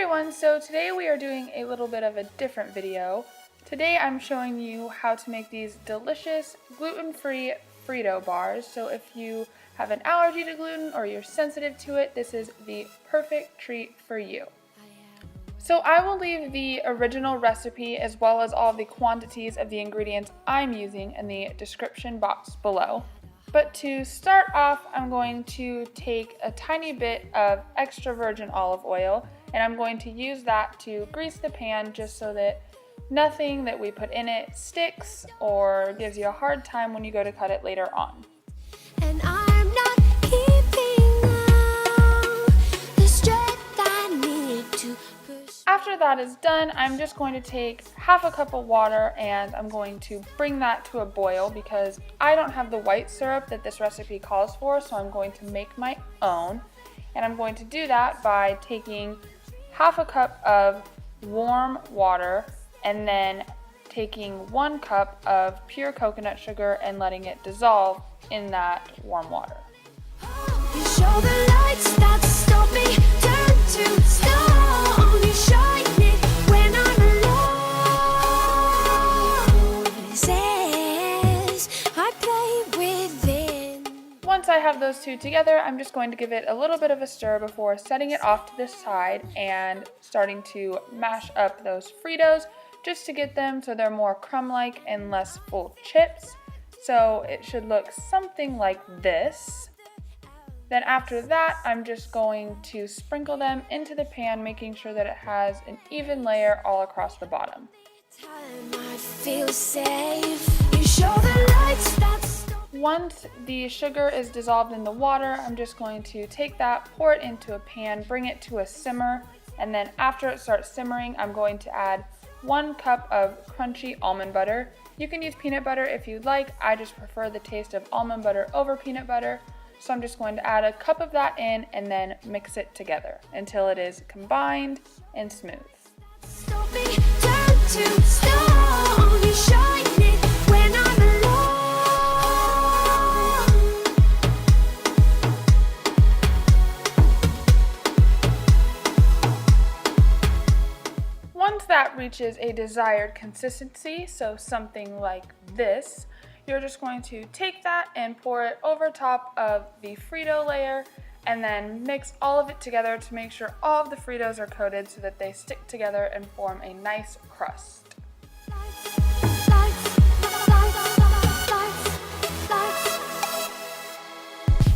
everyone, so today we are doing a little bit of a different video. Today I'm showing you how to make these delicious gluten-free Frito bars. So if you have an allergy to gluten or you're sensitive to it, this is the perfect treat for you. So I will leave the original recipe as well as all of the quantities of the ingredients I'm using in the description box below. But to start off, I'm going to take a tiny bit of extra virgin olive oil and I'm going to use that to grease the pan just so that nothing that we put in it sticks or gives you a hard time when you go to cut it later on. And I'm not keeping the strength I need to push. After that is done, I'm just going to take half a cup of water and I'm going to bring that to a boil because I don't have the white syrup that this recipe calls for, so I'm going to make my own. And I'm going to do that by taking half a cup of warm water and then taking 1 cup of pure coconut sugar and letting it dissolve in that warm water. You show the lights that stop me, turn to stone. You shine it when I'm alone. It says I play within. Once I have those two together, I'm just going to give it a little bit of a stir before setting it off to the side and starting to mash up those Fritos just to get them so they're more crumb-like and less full chips. So it should look something like this. Then after that, I'm just going to sprinkle them into the pan, making sure that it has an even layer all across the bottom. Time I feel safe. You show the lights that stop. Once the sugar is dissolved in the water, I'm just going to take that, pour it into a pan, bring it to a simmer, and then after it starts simmering, I'm going to add 1 cup of crunchy almond butter. You can use peanut butter if you'd like. I just prefer the taste of almond butter over peanut butter. So I'm just going to add a cup of that in and then mix it together until it is combined and smooth. Stop me, turn to stone. You shine it when I'm alone. Once that reaches a desired consistency, so something like this, you're just going to take that and pour it over top of the Frito layer and then mix all of it together to make sure all of the Fritos are coated so that they stick together and form a nice crust.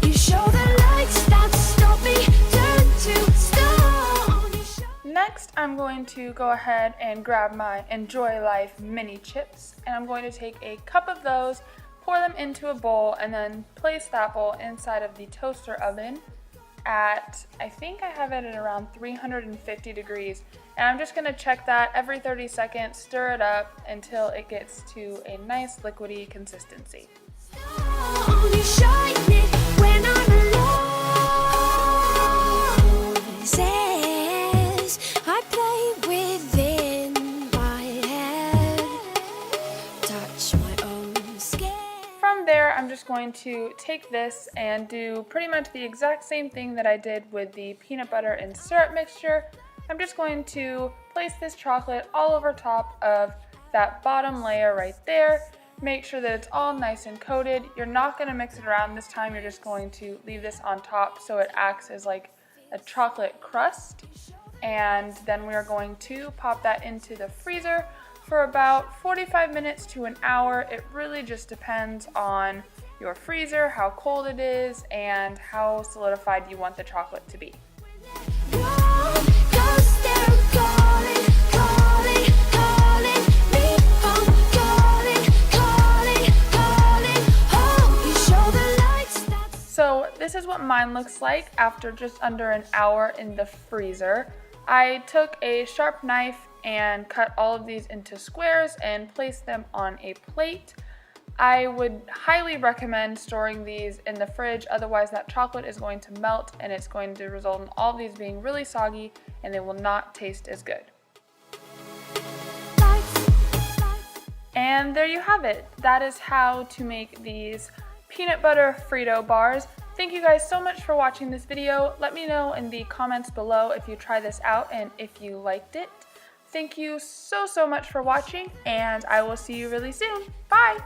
You show the lights that stop me, turn to stone. Next, I'm going to go ahead and grab my Enjoy Life mini chips, and I'm going to take a cup of those, pour them into a bowl, and then place that bowl inside of the toaster oven at, I think I have it at around 350 degrees. And I'm just gonna check that every 30 seconds, stir it up until it gets to a nice liquidy consistency. You shine it when I'm alone. It says I play within my head, touch my own skin. From there, I'm just going to take this and do pretty much the exact same thing that I did with the peanut butter and syrup mixture. I'm just going to place this chocolate all over top of that bottom layer right there. Make sure that it's all nice and coated. You're not going to mix it around this time. You're just going to leave this on top so it acts as like a chocolate crust. And then we are going to pop that into the freezer for about 45 minutes to an hour. It really just depends on your freezer, how cold it is, and how solidified you want the chocolate to be. So this is what mine looks like after just under an hour in the freezer. I took a sharp knife and cut all of these into squares and placed them on a plate. I would highly recommend storing these in the fridge, otherwise that chocolate is going to melt and it's going to result in all of these being really soggy and they will not taste as good. And there you have it. That is how to make these peanut butter Frito bars. Thank you guys so much for watching this video. Let me know in the comments below if you try this out and if you liked it. Thank you so much for watching, and I will see you really soon. Bye!